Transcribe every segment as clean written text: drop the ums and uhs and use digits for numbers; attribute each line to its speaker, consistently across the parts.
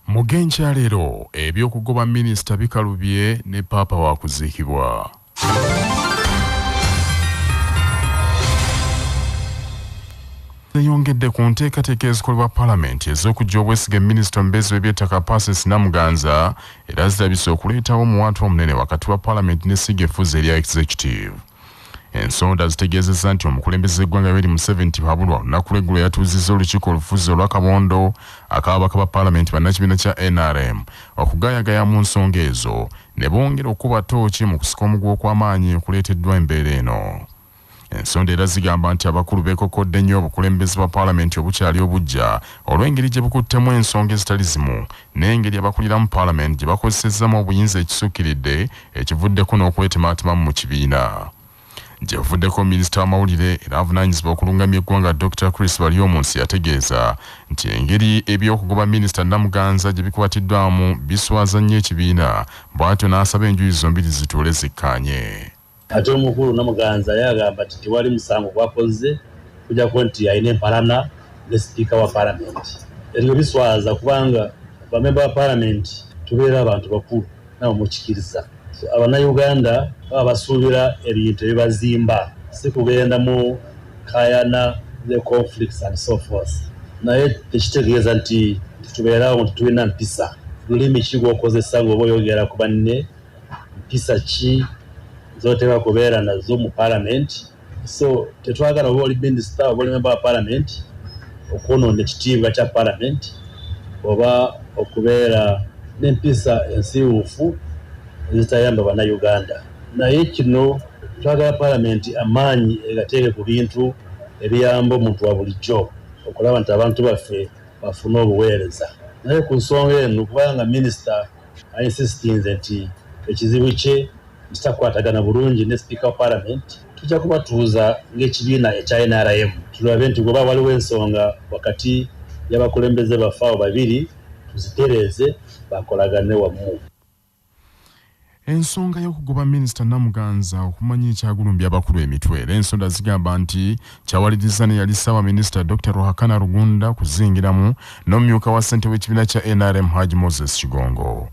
Speaker 1: Mugencha leero ebyokugoba minisita bikalubye ne papa wa kuziikibwa. Yongedde ku nteekateeka ezikolebwa paalamenti ez'okujja obwesige minisita omubeezi w'eby'ettaka Pacis Namuganza era zirabise okuleetawo omuwaatu omunene wakati wa paalamenti n'essiga effuza erya executive. Ensonda zitegeezezza nti omukulembeze gw'eggwanga Yoweri Museveni habulwa olunaku lw'eggulo yatuuzizza olukiiko olufuzi olw'akabondo ak'ababaka ba paalamenti bannakibiina kya NRM okugaayagaya mu nsonga ezo ne bongera okuba ttooki mu kusika omuguwa okw'amaanyi okuleeteddwa embeera eno. Ensonda era zigamba nti abakulu beekokodde nnyo obukulembeze bwa paalamenti obukyali obujja olw'engeri gye bukuttemu ensonga ezitali zimu n'engeri abakuliramu paalamenti gye bakozesezzamu obuyinza ekisukkiridde ekivuddeko n'okwetematimamu mu kibiina. Gyevuddeko minisita w'amawulire era avunaanyizibwa okulungamya eggwanga Dr. Chris Baryomunsi yategeeza nti engeri ebyokugoba minisita Namuganza gye bikwatiddwamu biswaza nnyo ekibiina bw'atyo n'asaba enjuyi zombiri zituule zikkaanye.
Speaker 2: Ate omukulu Namuganza yagamba nti tewali musango gwakoze kujjako nti alina empalana ne sipiika wa paalamenti. Ebyo biswaza kubanga bamemba ba paalamenti tubeera abantu bakulu nabo mukkiriza. Abannayuganda baba basuubira ebintu ebibazimba si kugenda mu kayana the conflicts and so forth. Naye tekitegeeza nti tubeerawo nti tulina mpisa. Lulimi ki gw'okozesa ng'oba oyogera ku banne, mpisa ki z'oteekwa kubeera nazo mu paalamenti. So tetwagala oba oli minisita oba oli memba wa paalamenti okwonoona ekitiibwa kya paalamenti oba okubeera n'empisa ensiiwuufu ezitayamba bannayuganda. Naye kino twagala paalamenti amaanyi egateeke ku bintu ebiyamba omuntu wa bulijjo okulaba nti abantu baffe bafuna obuweereza. Naye ku nsonga eno kubanga minisita ainsistinze nti ekizibu kye kitakwatagana bulungi ne sipiika wa paalamenti, tujja kubatuuza ng'ekibiina ekya NRM tulabe nti bw'oba waliwo ensonga wakati y'abakulembeze baffe abo babiri tuzitereeze bakolagane wamu.
Speaker 1: Ensonga y'okugoba minisita Namuganza okumanya ekyagulumbya abakulu emitwe era ensonda zigamba nti kyawaliriza ne yali Ssaabaminisita Dr. Ruhakana Rugunda kuzingiramu n'omumyuka wa ssente w'ekibiina kya NRM Haji Moses Kigongo.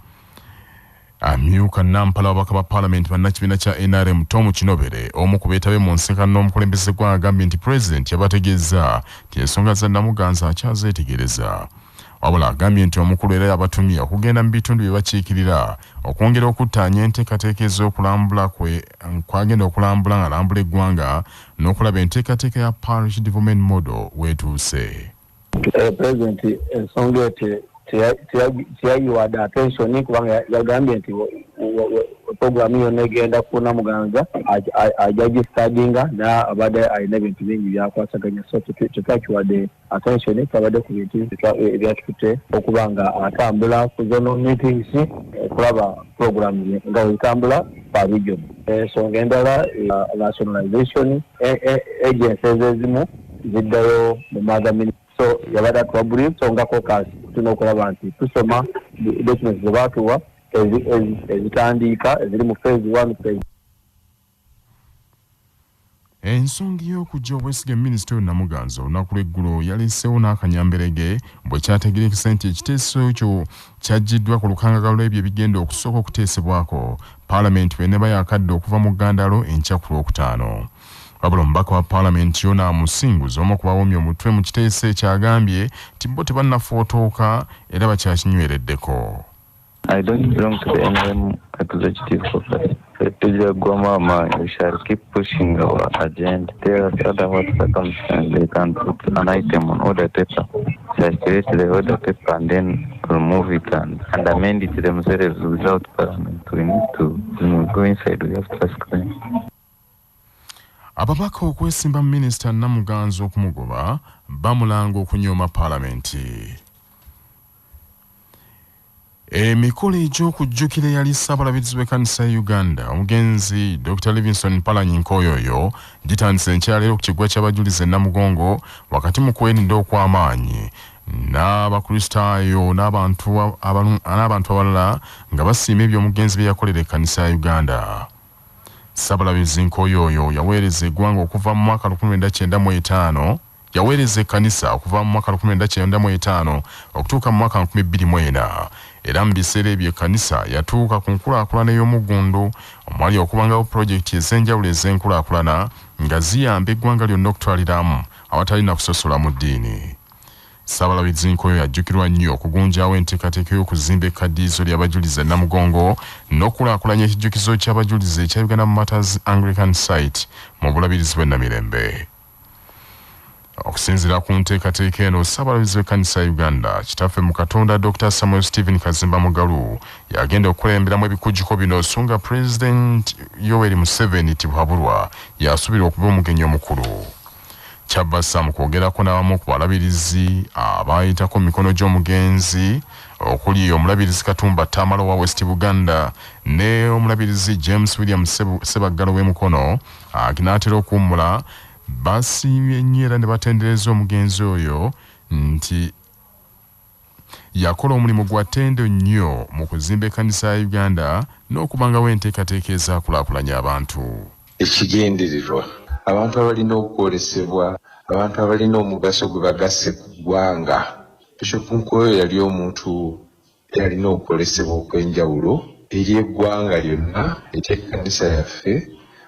Speaker 1: Amyuka Nampala wabaka ba paalamenti bannakibiina kya NRM Tom Kinobere omu ku beetabe mu nsisinkano n'omukulembeze gwa agambye nti pulezidenti yabategeeza nti ensonga za Namuganza akyazeetegereza. Wabula agambye nti omukulu era yabatumye okugenda mu bitundu bye bakiikirira okwongera okuttaanya enteekateeka ez'okulambula kwagenda okulambula ng'alambula eggwanga n'okulaba enteekateeka ya parish development model weetuuse.
Speaker 3: Pulezidenti ensonga teyayiwadde attention kubanga yagambye nti programu yonna egenda ku Namuganza ajagistadinga na abadde alina ebintu bingi byakwasaganya, so tetwakiwadde attention twabadde ku bintu ebyatukutte okuba nga atambula ku zonal meetings okulaba programu nga wetambula pa region. Ensonga endala rationalization agencies ezimu ziddayo mu magamini, so yabadde atuwabuli nsonga caucus tulina okulaba nti tusoma documents ze baatuwa ezitandiika eziri mu phase 1 phase.
Speaker 1: Ensonga y'okujja obwesige minisita Namuganza olunaku lw'eggulo yaleesewo n'akanyamberege bwe kyategeerekesa nti ekiteeso ekyo kyaggiddwa ku lukangaga lw'ebyo ebigenda okusooka okuteesebwako paalamenti bw'eneba yaakadde okuva mu ggandalo enkya ku Lwokutaano. Wabula omubaka wa paalamenti Yona Musinguzi omu ku bawomya omutwe mu kiteeso ekyagambye nti bo tebannafootoka era bakyakinywereddeko.
Speaker 4: I don't belong to the NRM executive office. We shall keep pushing our agenda. There are other what circumstances they can put an item on order paper, circulate the order paper, and then remove it and amend it themselves without parliament. We need to go inside. We have to ask them.
Speaker 1: Ababaka okwesimba minisita Namuganza okumugoba bamulanga okunyooma paalamenti. Emikolo egy'okujjukira yali Ssaabalabirizi w'ekkanisa ya Uganda omugenzi Dr. Livingstone Mpalanyi Nkoyoyo gitandise enkyaleero ku kiggwa ky'abajulizi e Namugongo wakati mu kwerinda okw'amaanyi n'abakristaayo n'abantu abalala nga basiima eby'omugenzi bye yakolera ekkanisa ya Uganda. Ssabalabizi Nkoyo oyo yaweereza eggwanga okuva mu mwaka 1995 yaweereza ekkanisa okuva mu mwaka 1995 okutuuka mu mwaka 2004 era mu biseera ebyo ekkanisa yatuuka ku nkulaakulana y'omuggundu omwali okubangawo pulojekiti ez'enjawulo ez'enkulaakulana nga ziyamba eggwanga lyonna okutwaliramu awatalina kusosola mu ddiini. Ssabalabizi Nkoyo yajjukirwa nnyo okugunjaawo enteekateeka y'okuzimba ekkaddiyizo ly'abajulizi Namugongo n'okulaakulanya ekijjukizo ky'abajulizi ekya Uganda Matters Anglican Site mu bulabirizi bw'e Namirembe. Okusinziira ku nteekateeka eno, Ssabalabizi w'ekkanisa ya Uganda kitaffe mu Katonda Dr. Samuel Stephen Kazimba Mugalu yagenda okukulemberamu ebikujjuko bino so nga President Yoweri Museveni Tibuhaburwa yasuubirwa okuba omugenyi omukulu. Kyabassa mu kwogerako n'abamu ku balabirizi abaayitako mikono gy'omugenzi okuli omulabirizi Katumba Tamalo wa West Buganda ne omulabirizi James William Sebaggalo w'emukono n'atera okuwummula basiimye nnyo era ne batendereza omugenzi oyo nti yakola omulimu gwa ttendo nnyo mu kuzimba ekkanisa ya Uganda n'okubangawo enteekateeka ezaakulaakulanya abantu.
Speaker 5: Ekigendererwa abantu abalina okwolesebwa, abantu abalina omugaso gwe bagase ku ggwanga. Bishop Nkoyo yali omuntu eyalina okwolesebwa okw'enjawulo eri eggwanga lyonna ery'ekkanisa yaffe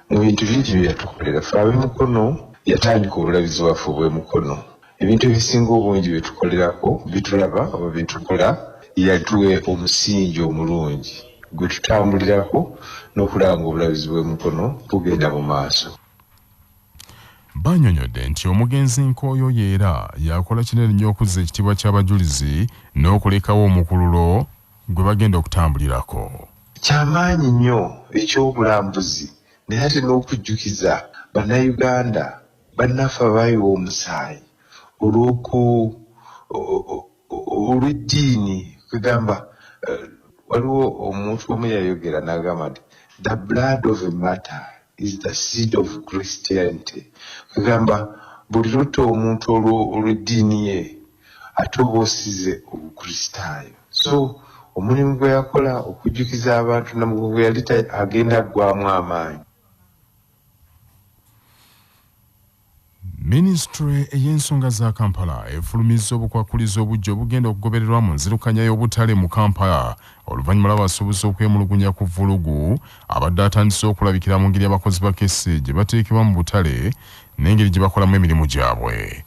Speaker 5: mu bintu bingi bye yatukolera. Ffe ab'emukono yatandika obulabizi bwaffe obw'emukono. Ebintu ebisinga obungi bye tukolerako bitulaba oba bye tukola yatuwe omusingi omulungi gwe tutambulirako n'okulaba ng'obulabizi bw'emukono bugenda mu maaso.
Speaker 1: Bannyonnyodde nti omugenzi Nkoyo yeera yakola kinene nnyo okuzza ekitiibwa ky'abajulizi n'okulekawo omukululo gwe bagenda okutambulirako.
Speaker 5: Kyamaanyi nnyo ekyobulambuzi naye ate n'okujjukiza bannayuganda bannaffe abaayiwa omusaayi olw'eddiini. Kugamba waliwo omuntu omu yayogera n'agamba nti the blood of a martyr is the seed of Christianity. Kugamba buli lutta omuntu olw'eddiini ye ate oba osize obukristaayo. So omulimu gwe yakola okujjukiza abantu Namugongo yali agenda ggwamu amaanyi.
Speaker 1: Ministry ey'ensonga za Kampala efulumizza obukwakulizo obujja obugenda okugobererwa mu nzirukanya y'obutale mu Kampala oluvannyuma lw'abasuubuzi okwemulugunya ku vulugu abadde atandise okulabikira mu ngeri abakozi ba kesi gye bateekebwa mu butale n'engeri gye bakolamu emirimu gyabwe.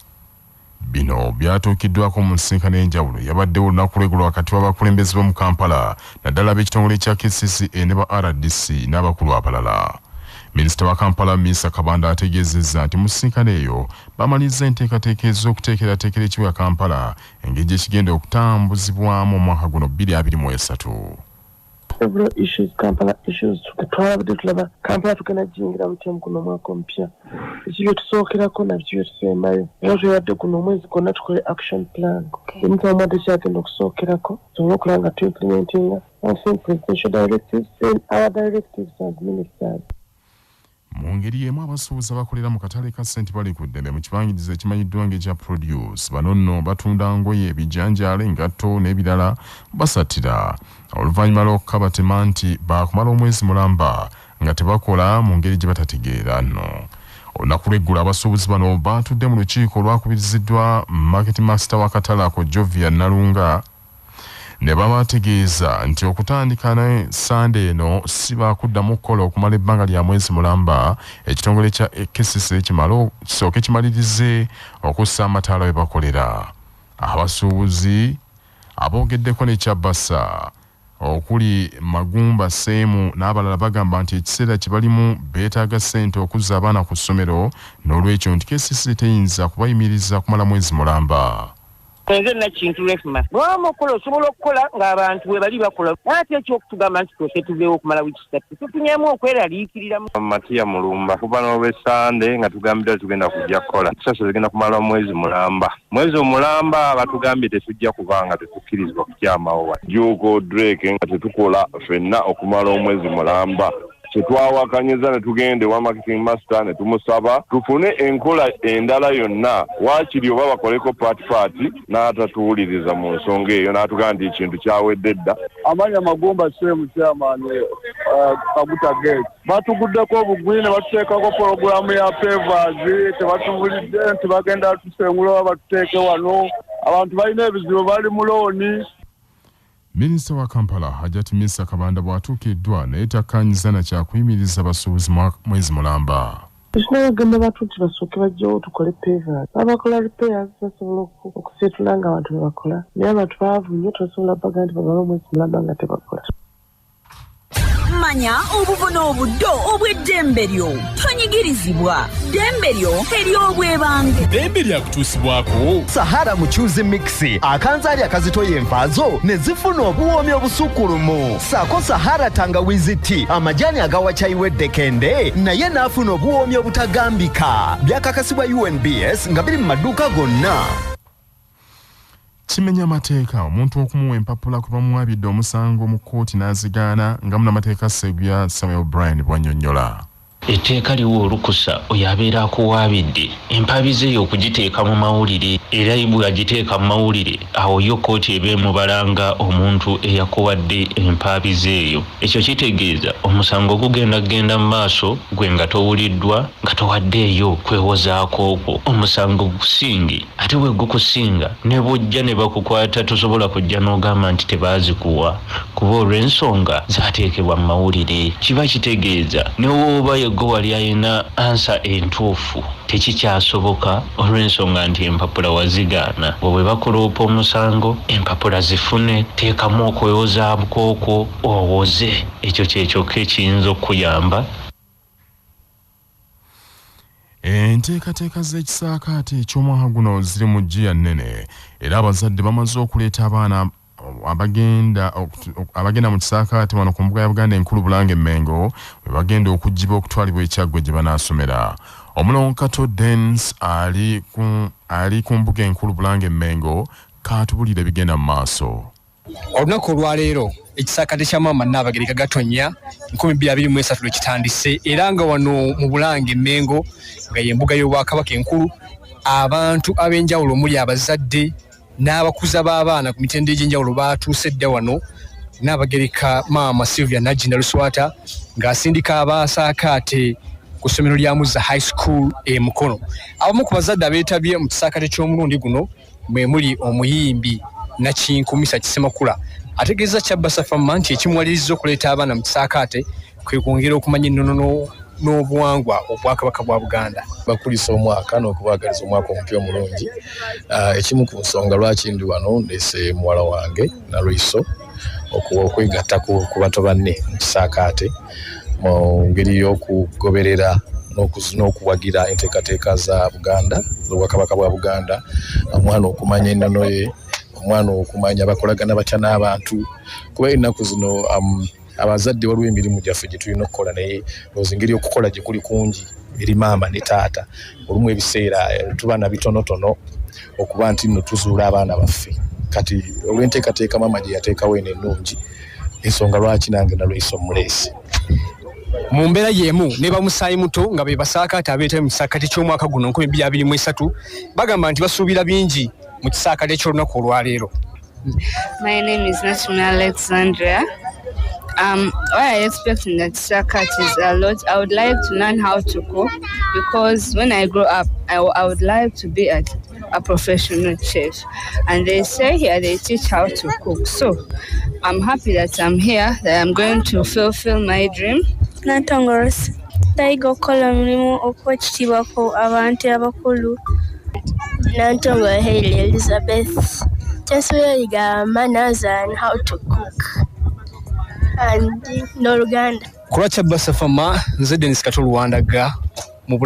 Speaker 1: Bino byatuukiddwako mu nsisinkano y'enjawulo yabaddewo olunaku lw'eggulo wakati w'abakulembeze b'omu Kampala naddala ab'ekitongole kya KCCA ne ba RDC n'abakulu abalala. Minisita wa Kampala Misa Kabanda ategeezezza nti mu nsisinkano eyo bamalizza enteekateeka ez'okuteekerateekera ekibuga Kampala engeri gye kigenda okutambuzibwamu omwaka guno 2023.
Speaker 6: Several issues, Kampala issues, twalabadde tulaba Kampala tugenda jjingira mutya guno omwaka omupya. Ekibyo tusookerako nabyo tusembayo. Era tuyadde guno omwezi gwonna tukole action plan. Emuntu amadde kyagenda okusookerako tusobole okulaba nga tu-implementinga presidential directives and our directives as ministers.
Speaker 1: Mu ngeri y'emu abasuubuzi abakolera mu katale ka St. Bali ku Ddembe mu kibangirizi ekimanyiddwa ng'ekya Produce bano nno batunda ngoye ebijanjaalo engatto n'ebirala basatira oluvannyuma lw'okukaba nti baakumala omwezi mulamba nga tebakola mu ngeri gye batategeera nno. Olunaku lw'eggulo abasuubuzi bano baatudde mu lukiiko olwakubiriziddwa Market Master w'akatale ako Jovia Nalunga ne babategeeza nti okutandika ne Sunday eno si baakuddamu kukola okumala ebbanga lya mwezi mulamba ekitongole kya KCCA kisooke kimalirize okussa amataala we bakolera. Abasuubuzi aboogeddeko ne Kyabassa okuli Magumba Seemu n'abalala bagamba nti ekiseera kye balimu beetaaga ssente okuzza abaana ku ssomero n'olwekyo nti KCCA teyinza kubayimiriza kumala mwezi mulamba.
Speaker 7: Nze nakintu lefuma bwama okukola osobola okukola ng'abantu bwe bali bakola ate ekyokutugamba nti twese tuveewo okumala wiiki ssatu tufunyeemu okweraliikirira.
Speaker 8: Matiya Mulumba kuba n'olw'Essande nga tugambira tugenda kujja kukola tusase zigenda kumala mwezi mulamba. Mwezi omulamba batugambye tetujja kubanga tetukkirizibwa kukyamawo. Juuko Drake nga tetukola ffenna okumala omwezi mulamba kyetwawakanyiza ne tugende wa marketing master ne tumusaba tufune enkola endala yonna waakiri oba bakoleko paati n'atatuwuliriza mu nsonga eyo n'atugamba nti ekintu kyawedde dda.
Speaker 9: Amanya Magumba Semu chairman Kabuta Gate batuguddeko obugwine batuteekako programu ya pavers tebatubulidde nti bagenda tusengula batuteeke wano abantu balina ebizibu bali mu looni.
Speaker 1: Minisita wa Kampala Hajati Misa Kabanda bwatuukiddwa naye takkaanyiza na kyakuyimiriza basuubuzi mwezi mulamba.
Speaker 6: Tunagamba abantu nti basooke bajjawo tukole pavers. Abakola repairs basobola okuseetula nga abantu bebakola. Naye abantu baavu nnyo tosobola baga nti babala omwezi mulamba nga tebakola.
Speaker 10: Manya obuvuna obuddo obw'eddembe lyo tonyigirizibwa ddembe lyo ery'obwebange
Speaker 11: ddembe lyakutuusibwako
Speaker 12: Sahara Muchuzi Mixi akanzaali akazitoya envaazo ne zifuna obuwoomi obusukkulumu saako Sahara Tangawizi Tea amajani agawa chayiwedde kende naye n'afuna obuwoomi obutagambika byakakasibwa UNBS nga biri mu maduuka gonna.
Speaker 1: Kimenya mateeka omuntu okumuwa empapula kuba muwabidde omusango mu kooti n'azigaana nga munnamateeka Sseguya Samuel Bryan bw'annyonnyola.
Speaker 13: Etteeka liwa olukusa oyo abeera akuwaabidde empabize eyo okugiteeka mu mawulire era bwe agiteeka mu mawulire awo yo kooti eba emubalanga omuntu eyakuwadde empabize eyo. Ekyo kitegeeza omusango gugenda mu maaso gwe nga towuliddwa nga towaddeeyo kwewozaako okwo omusango gusinge ate bwe gukusinga ne bujja ne bakukwata tosobola kujja n'ogamba nti tebaazikuwa kuba olw'ensonga zaateekebwa mu mawulire. Kiba kitegeeza ne wooba go wali ayina ansa entuufu tekikyasoboka olw'ensonga nti empapula wazigaana. Bwe bakuloopa omusango empapula zifune teekamu okwewozaako okwo owoze. Ekyo kyekyoka ekiyinza okuyamba.
Speaker 1: Enteekateeka z'ekisaakaate eky'omwaka guno ziri mu jjiya nnene era abazadde bamaze okuleeta abaana abagenda mu kisaakaate wano ku mbuga ya Buganda enkulu Bulange Mengo bwe bagenda okuggyibwa okutwalibwa ekyaggwe gye banaasomera. Omulonkato Dance ali ku mbuga enkulu Bulange Mengo kaatubulira bigenda mu maaso.
Speaker 14: Olunaku olwaleero ekisaakaate kya maama Nnaabagereka Gatonnya 2023 kitandise era nga wano mu Bulange Mengo nga y'embuga y'Obwakabaka enkulu abantu ab'enjawulo omuli abazadde n'abakuza b'abaana ku mitendera egy'enjawulo baatuuse dda wano. Nnaabagereka maama Sylvia Nagina Luswata ng'asindika abasaakaate ku ssomero lya Muzza High School e Mukono. Abamu ku bazadde abeetabye mu kisaakaate ky'omulundi guno mwe muli omuyimbi Nakinkumisa Kisemakula ategeeza Kyabasa Famma nti ekimuwaliriza okuleeta abaana mu kisaakaate kwe kwongera okumanya ennono n'obuwangwa obwakabaka bwa Buganda.
Speaker 15: Bakulisa omwaka n'okubaagaliza omwaka omupya omulungi. Ekimu ku nsonga lwaki ndi wano ndeese muwala wange Nalwiso okwegatta ku bato banne mu kisaakaate mu ngeri y'okugoberera n'okuwagira enteekateeka za Buganda z'obwakabaka bwa Buganda, omwana okumanya ennono ye, omwana okumanya bakolagana batya n'abantu kuba ennaku zino abazadde waliwo emirimu gyaffe gye tulina okukola naye ngeri okukola gye kuli kungi eri maama ne taata olumu ebiseera tuba na bitonotono okuba nti nno tuzuula abaana baffe kati olw'enteekateeka maama gye yateekawo eno ennungi ensonga lwaki nange Nalwiso muleese.
Speaker 14: Mu mbeera y'emu ne bamusaayi muto nga be basaakaate abeetabye mu kisaakaate ky'omwaka guno 2023 bagamba nti basuubira bingi mu kisaakaate ky'olunaku olwaleero.
Speaker 16: My name is National Alexandria. What I expect in the Kisaakaate is a lot. I would like to learn how to cook because when I grow up, I would like to be a professional chef. And they say here they teach how to cook. So I'm happy that I'm here, that I'm going to fulfill my dream.
Speaker 17: Natongoros. Daigo kola mlimu okwochitibwako abantu abakulu. Nantongora Hailey Elizabeth. Just really got manners and how to cook. And no Uganda.
Speaker 14: Kula Kyabasa Famma nze Dennis Katoluwandaga mu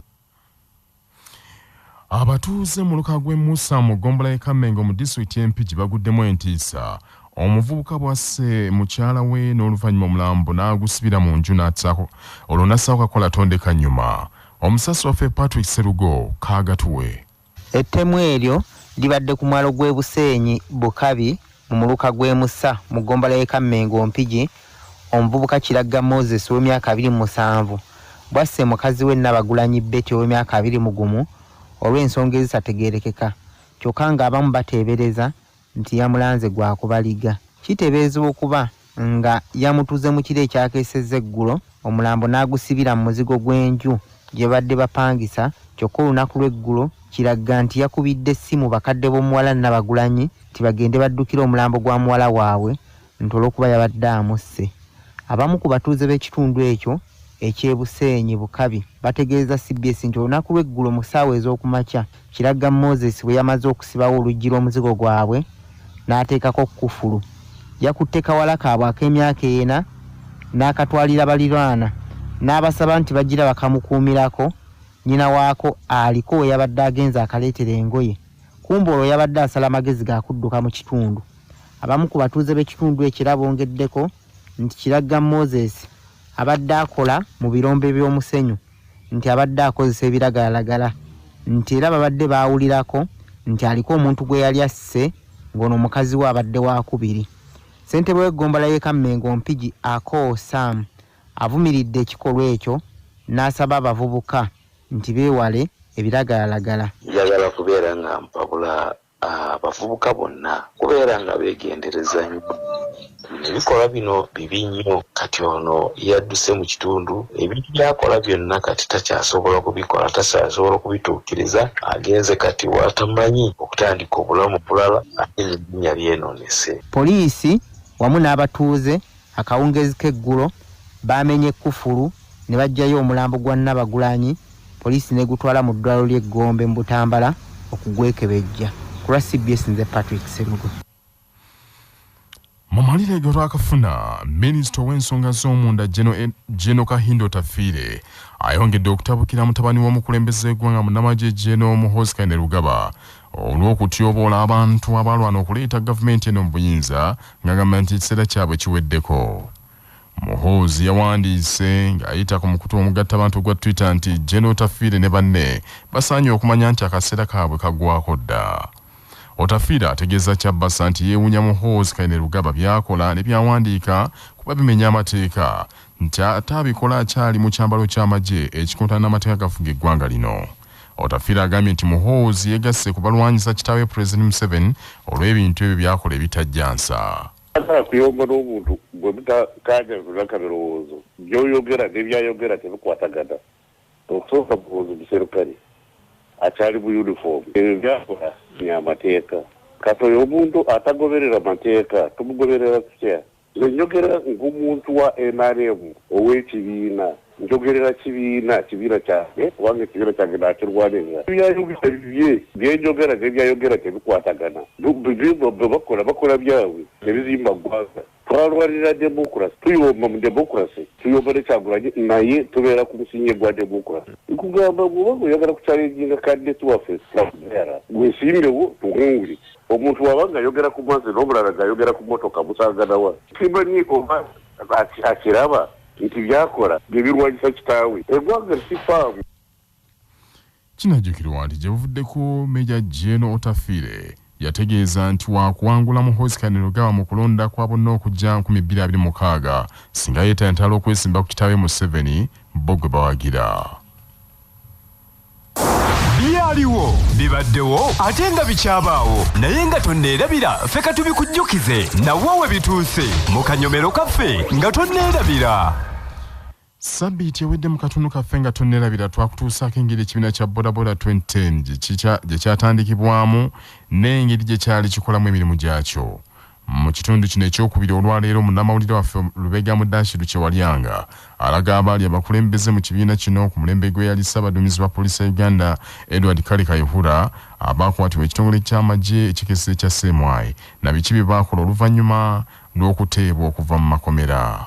Speaker 1: abatuuze mu luka gwe Musa mu ggombolola y'e Kamengo mu disitulikiti y'Empigi baguddemu entiisa. Omuvubuka bwasse mukyala we n'oluvannyuma omulambo n'agusibira mu nju n'atsaako olwo n'assaako kakola tondeka nnyuma. Omusasi waffe Patrick Serugo kaagatuwe.
Speaker 18: Ettemu eryo libadde ku mwalo gw'e Buseenyi Bukabi mu muluka gw'e Musa mu ggombolola y'e Kamengo Mpigi omuvubuka Kiragga Moses w'emyaka 27 bwasse mukazi we Nabagulanyi Betty w'emyaka 21 olw'ensonga ezitategeerekeka kyokka ng'abamu bateebereza nti yamulanze gwa kubaliga. Kiteeberezebwa okuba nga yamutuze mu kiro ekyakeesezza eggulo omulambo n'agusibira mu muzigo gw'enju gye badde bapangisa kyokka olunaku lw'eggulo Kiragga nti yakubidde essimu bakadde b'omuwala Nabagulanyi nti bagende baddukira omulambo gwa muwala waabwe nti olw'okuba yabadde amusse. Abamu ku batuuze b'ekitundu ekyo eky'Ebuseenyi Bukabi bategeeza CBS nti olunaku lw'eggulo mu ssaawa ez'okumakya Kiragga Moses bwe yamaze okusibawo oluggi lw'omuzigo gwabwe n'ateekako kufulu yakutte kawala kaabwe ak'emyaka 4 n'akatwalira baliraana n'abasaba nti bagira bakamukuumirako nyina waako aliko we yabadde agenza akaleetera engoye kumbe olwo yabadde asala amagezi gaakudduka mu kitundu. Abamu ku batuuze b'ekitundu ekira bongeddeko nti Kiragga Moses abadde akola mu birombe by'omusenyu nti abadde akozesa ebiragalalagala nti era babadde baawulirako nti aliko omuntu gwe yali asse ng'ono omukazi we abadde waakubiri. Ssentebe w'eggombolola y'e Kammengo Mpigi Ako Sam avumiridde ekikolwa ekyo n'asaba abavubuka nti beewale ebiragalalagala.
Speaker 19: Njagala kubeera nga mpabula abavubuka bonna kubeera nga beegendereza nnyo. Ebikola bino bibi nnyo kati ono yadduse mu kitundu ebintu byakola byonna kati takyasobola kubikola tasasobola kubituukiriza agenze kati watamanyi okutandika obulamu bulala ate n'erinnya lyenoonese.
Speaker 18: Poliisi wamu n'abatuuze akawungezi k'eggulo baamenye ekkufulu ne bajjayo omulambo gwa Nabagulanyi poliisi n'egutwala mu ddwaliro ly'Eggombe mu Butambala okugwekebejja. Ku lwa CBS nze Patrick Serugo.
Speaker 1: Mu malire g'olwakafuna minisita w'ensonga z'omunda Jeno Kahindo Tafiire ayongedde okutabukira mutabani w'omukulembeze gw'eggwanga munnamagye Jeno Muhoozi Kainerugaba olw'okutyoboola abantu abalwana okuleeta gavumenti eno mu buyinza ng'agamba nti ekiseera kyabwe kiweddeko. Muhoozi yawandiise ng'ayita ku mukutu omugattabantu gwa Twitter nti Jeno Tafiire ne banne basaanye okumanya nti akaseera kaabwe kaggwako dda. Otafiire ategeeza Kyabasa nti yeewuunya Muhoozi Kainerugaba byakola ne byawandiika kuba bimenya amateeka nti ate abikola akyali mu kyambalo ky'amagye ekikontana n'amateeka gafuga eggwanga lino. Otafiire agambye nti Muhoozi yeegasse ku balwanyisa kitaawe President Museveni olw'ebintu ebyo byakola ebitajjansa.
Speaker 8: Kuyomba n'omuntu bwe mutakaajanjulaka birowoozo by'oyogera n'ebyayogera tebikwatagana okusooka Muhoozi muserukale akyali mu uniform ebyo byakola amateeka kati oyo omuntu atagoberera amateeka tumugoberera tutya. Njogera ng'omuntu wa NRM ow'ekibiina njogerera kibiina kyange kubanga ekibiina kyange nakirwanirira byayogera byenjogera n'ebyayogera tebikwatagana bakola byabwe nebizimba ggwanga. Twalwanirira demokrasi tuyomba mu demokrasi tuyomba ne Kyagulanyi naye tubeera ku musingi gwa demokrasi. Nkugamba bw'oba oyagala kucyalenjinga kandidate waffe wesimbewo tuwungule omuntu wabanga ayogera ku mazzi n'omulala ng'ayogera ku motoka musanganawa simanyi oba akiraba nti byakola byebirwanyisa kitaawe eggwanga lisifaamu.
Speaker 1: Kinajjukirwa nti gye buvuddeko Meja Jeno Otafiire yategeeza nti waakuwangula Muhoozi Kainerugaba mu kulonda kwa bonna okujja 2026 singa yeetantala okwesimba ku kitaawe Museveni bo gwe bawagira.
Speaker 20: Byaliwo bibaddewo ate nga bikyabaawo naye nga tonneerabira ffe ka tubikujjukize nawe bituuse mu kanyomero kaffe nga tonneerabira.
Speaker 1: Sabbiiti ewedde mu katundu kaffe nga tonneerabira twakutuusaako engeri ekibiina kya bodaboda 2010 gye kyatandikibwamu n'engeri gye kyali kikolamu emirimu gyakyo. Mu kitundu kino ekyokubiri olwaleero munnamawulire waffe Lubega Mudashiru Kyewalyanga alaga abaali abakulembeze mu kibiina kino ku mulembe gwe yali Ssaabaduumizi wa poliisi ya Uganda Edward Kale Kayihura abaakwatibwa ekitongole ky'amagye ekikese kya Semwai na biki bye baakola oluvannyuma lw'okuteebwa okuva mu makomera.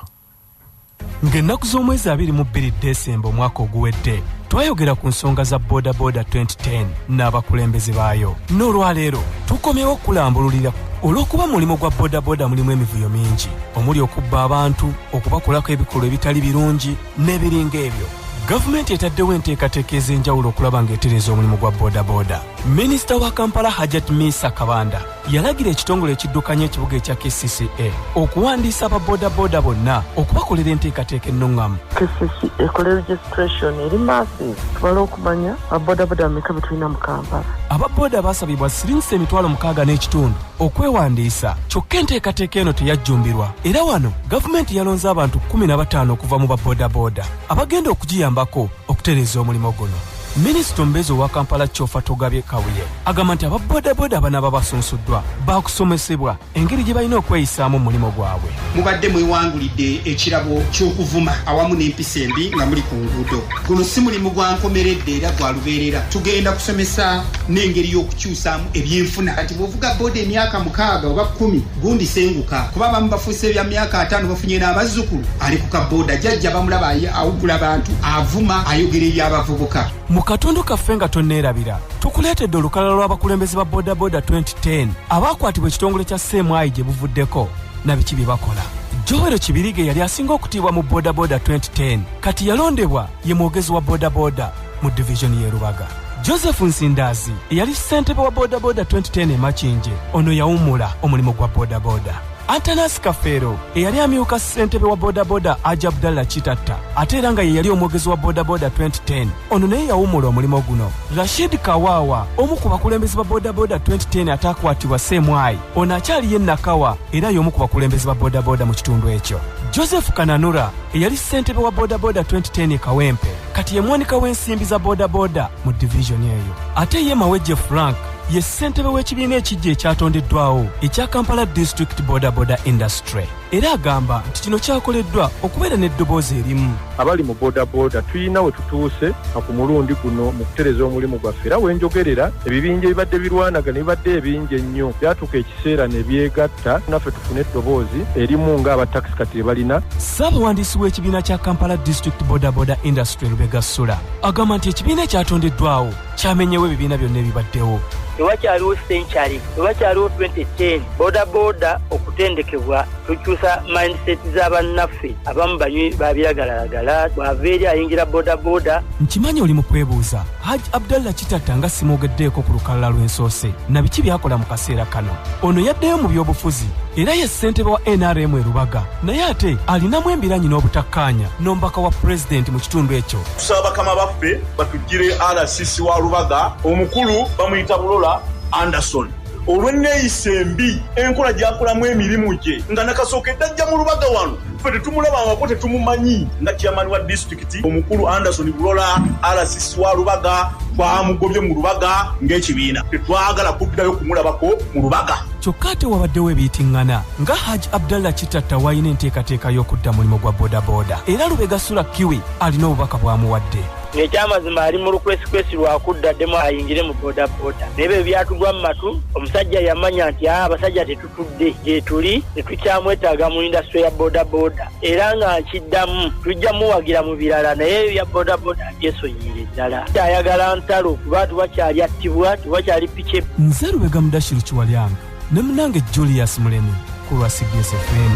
Speaker 21: Ng'ennaku z'omwezi 22 Desemba omwaka oguwedde twayogera ku nsonga za boda 2010 n'abakulembeze baayo. N'olwaleero tukomyewo okulambululira olw'okuba mulimu gwa boda mulimu emivuyo mingi omuli okubba abantu okubakolako ebikolwa ebitali birungi n'ebiringa ebyo. gavumenti etaddewo enteekateeka ez'enjawulo okulaba ng'etereza omulimu gwa bodaboda. Minisita wa Kampala Hajat Misa Kabanda yalagira ekitongole ekiddukanya ekibuga ekya KCCA okuwandiisa ababodaboda bonna okubakolera enteekateeka ennungamu.
Speaker 6: KCCA ekola registration eri massive tubala okumanya ababodaboda bameka be tulina mu Kampala.
Speaker 21: Ababoda basabibwa sirinsi 60,500 okwewandiisa, kyokka enteekateeka eno teyajjumbirwa era wano gavumenti yalonze abantu 15 okuva mu babodaboda abagenda okugiyambako okutereeza omulimu guno. Minisita omubeezi owa Kampala Kyofa Togabye Kabuye agamba nti ababodaboda abanaba basunsuddwa baakusomesebwa engeri gye balina okweyisaamu omulimu gwabwe.
Speaker 2: Mubadde mwewangulidde ekirabo ky'okuvuma awamu n'empisa embi nga muli ku nguudo. Guno si mulimu gwa nkomeredde era gwa lubeerera. Tugenda kusomesa n'engeri y'okukyusaamu ebyenfuna. Kati bw'ovuga booda emyaka 6 oba 10 gundi senguka kuba bamu bafuuse ebya myaka 5 bafunye n'abazzukulu ali ku kabooda jjajja bamulaba awugula abantu avuma ayogera eby'abavubuka.
Speaker 21: Mu katundu kaffe nga tonneerabira tukuleetedde olukalala lw'abakulembeze ba bodaboda 2010 abaakwatibwa ekitongole kya CMI gye buvuddeko na biki bye bakola. Joel Kibirige yali asinga okutiibwa mu bodaboda 2010 kati yalondebwa ye mwogezi wa bodaboda mu divisioni y'e Rubaga. Joseph Nsindaazi eyali ssentebe wa bodaboda 2010 e Makinje ono yawummula omulimu gwa bodaboda. Antanas Kafero eyali amyuka ssentebe wa bodaboda Ajab Abdallah Chitatta ate era nga ye yali omwogezi wa bodaboda 2010 ono naye yawummula omulimu guno. Rashid Kawawa omu ku bakulembeze ba bodaboda 2010 ataakwatibwa CMI ono akyali ye Nakawa era y'omu ku bakulembeze ba bodaboda mu kitundu ekyo. Joseph Kananura eyali ssentebe wa bodaboda 2010 Kawempe kati ye mwanika w'ensimbi za bodaboda mu divisioni eyo. Ate ye Mawejje Frank ye ssentebe w'ekibiina ekijja ekyatondeddwawo ekya Kampala District Bodaboda Industry era agamba nti kino kyakoleddwa okubeera n'eddoboozi erimu.
Speaker 22: Abali mu bodaboda tuyina we tutuuse ku mulundi guno mu kutereza omulimu gwaffe era wenjogerera ebibinja ebibadde birwanagana ebibadde ebingi ennyo byatuuka ekiseera ne byegatta naffe tufune eddoboozi erimu ng'abatakisi kati balina.
Speaker 21: Ssaabawandiisi w'ekibiina kya Kampala District Bodaboda Industry Lubega Sula agamba nti ekibiina ekyatondeddwawo kyamenyewo ebibiina byonna ebibaddewo.
Speaker 23: Tewakyaliwo century, tewakyaliwo 2010 bodaboda okutendekebwa tukyusa mindset z'abannaffe abamu banywi babiragalalagala bw'ava eri ayingira bodaboda.
Speaker 21: Nkimanyi oli mu kwebuuza Hajj Abdallah Chitatta nga simwogeddeeko ku lukalala lw'ensoose na biki byakola mu kaseera kano. Ono yaddeyo mu byobufuzi era ye ssentebe wa NRM e Rubaga naye ate alinamu embiranyi n'obutakkaanya n'omubaka wa pulezidenti mu kitundu ekyo.
Speaker 24: Tusaba bakama baffe batugire RCC wa Rubaga omukulu bamuyita Bulola Anderson olw'enneeyisa embi enkola gy'akolamu emirimu gye nga nakasookedde ajja mu Rubaga wano ffe tetumulabangako tetumumanyi nga chairman wa district omukulu Anderson Bulola RCC wa Rubaga twamugobye mu Rubaga ng'ekibiina tetwagala kuddayo kumulabako mu Rubaga.
Speaker 21: Kyokka ate wabaddewo ebiyitingana nga Hajj Abdallah Chitatta wayina enteekateeka y'okudda mulimu gwa bodaboda era Lubega Sula Kiwi alina obubaka bwamuwadde.
Speaker 23: Nekyamazima ali mu lukwesikwesi lwakuddademu ayingire mu bodaboda nebyo byatugwa mu matu. Omusajja yamanya nti abasajja tetutudde gye tuli tetukyamwetaaga mu industry ya bodaboda era nga nkiddamu tujja muwagira mu birala naye bya bodaboda byesonyiire ddala. Ayagala ntalo kuba tubakyali attibwa tubakyali pike.
Speaker 21: Nze Lubega Mudashiru Kiwalyanga ne munange Julius Mulemi ku lwa CBS FM.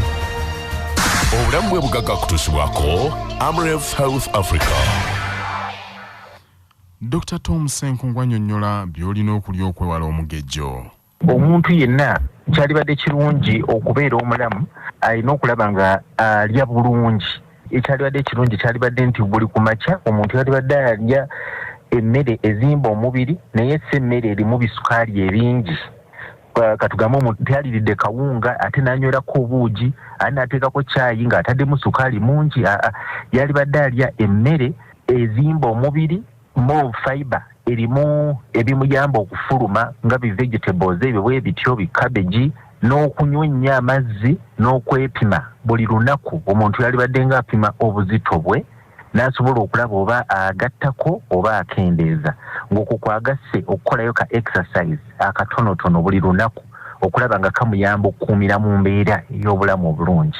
Speaker 25: Obulamu bwe bugagga kutuusibwako Amref Health Africa.
Speaker 1: Dr. Tom Senkungu annyonnyola by'olina okulya okwewala omugejjo.
Speaker 26: Omuntu yenna kyalibadde kirungi okubeera omulamu alina okulaba nga alya bulungi. Ekyalibadde ekirungi kyalibadde nti buli ku makya omuntu yalibadde alya emmere ezimba omubiri naye si emmere erimu bisukaali ebingi. Katugamba omuntu teyaliridde kawunga ate n'anywerako obuugi ate n'ateekako caayi ng'ataddemu sukaali mungi. Yalibadde alya emmere ezimba omubiri more fiber erimu ebimuyamba okufuluma nga bi vegetables ebyo bwe bityo bi cabbage n'okunywa nnyo amazzi n'okwepima buli lunaku. Omuntu yalibadde ng'apima obuzito bwe n'asobola okulaba oba agattako oba akendeeza ng'okwo kwagasse okukolayo ka exercise akatonotono buli lunaku okulaba nga kamuyamba okukuumira mu mbeera ey'obulamu obulungi.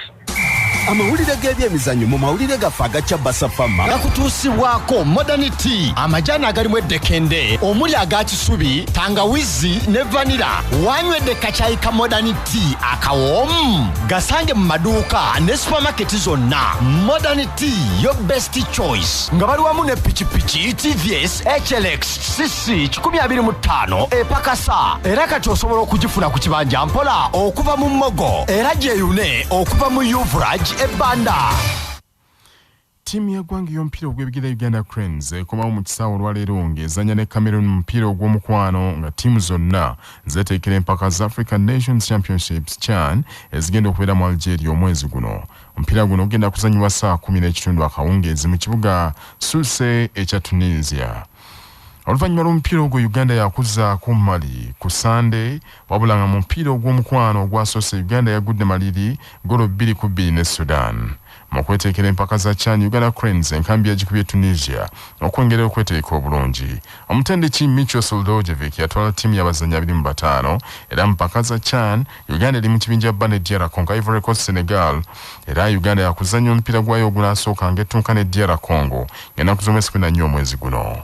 Speaker 12: amawulire g'ebyemizannyo mu mawulire gaffe agaca basafama gakutuusibwako modernity amajani agalimu eddekende omuli agakisubi tangawizi ne vanira wanywedde kacayi ka modernity akawoomu gasange mu maduuka ne supamaketi zonna modernity your best choice nga bali wamu ne pikipiki tvs HLX cc 125 epakasa era kati osobola okugifuna ku kibanja mpola okuva mu mmogo era gyeyune okuva mu Uvrage ebbanda.
Speaker 1: Timu y'eggwanga y'omupiira ogw'ebigere Uganda Cranes ekomawo mu kisaawe olwaleero ng'ezannya ne Cameroon mu mupiira ogw'omukwano nga ttiimu zonna zeeteekera empaka za African Nations Championships CHAN ezigenda okubeera mu Algeria omwezi guno. Omupiira guno ogenda kuzannyibwa saa 10:30 akawungeezi mu kibuga Sousse ekya Tunisia. Oluvannyuma lw'omupiira ogwo Uganda yakuzza ku Mali ku Sunday wabula nga mu mupiira ogw'omukwano ogwasoose Uganda yagudde Maliri golo 2-2 ne Sudan. Mu kweteekera empaka za CHAN Uganda Cranes enkambi yagikubye Tunisia okwongera okweteeka obulungi. Omutendeki Micho Soldojevic yatwala ttiimu y'abazannyi 25 era mu mpaka za CHAN Uganda eri mu kibinja bba ne DR Congo, Ivory Coast, Senegal era Uganda yakuzannya omupiira gwayo ogunaasooka ng'ettunka ne DR Congo ng'ennaku z'omwezi omwezi guno.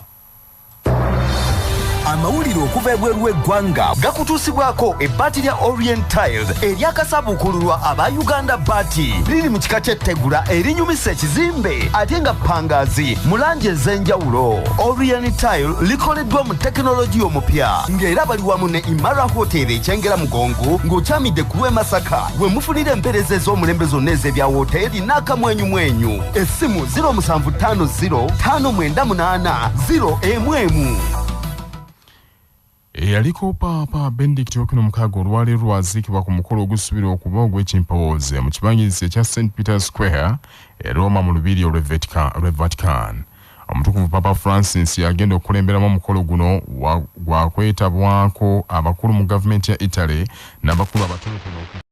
Speaker 12: Amawulire okuva ebweru w'eggwanga gakutuusibwako ebbaati lya Orient Tiles eryakasabukululwa aba Uganda Baati liri mu kika ky'ettegula erinyumisa ekizimbe ate nga pangaazi mu langi ez'enjawulo. Orient Tile likoleddwa mu tekinologiya omupya ng'era bali wamu ne Imara Hotel ekyengera mugongo ng'okyamidde ku lw'e Masaka we mufunira empeereza ez'omulembe zonna ez'ebya woteeri n'akamwenyumwenyu. Essimu 0750 598 0
Speaker 1: Eyaliko Papa Benedict XVII olwaleero lwaziikibwa ku mukolo ogusubira okuba ogw'ekimpowooze mu kibangirizi ekya St. Peter's Square e Roma mu lubiri olw'e Vatican. Omutukuvu Papa Francis yagenda okukulemberamu omukolo guno gwa kwetabwako abakulu mu gavumenti ya Italy n'abakulu abatonotono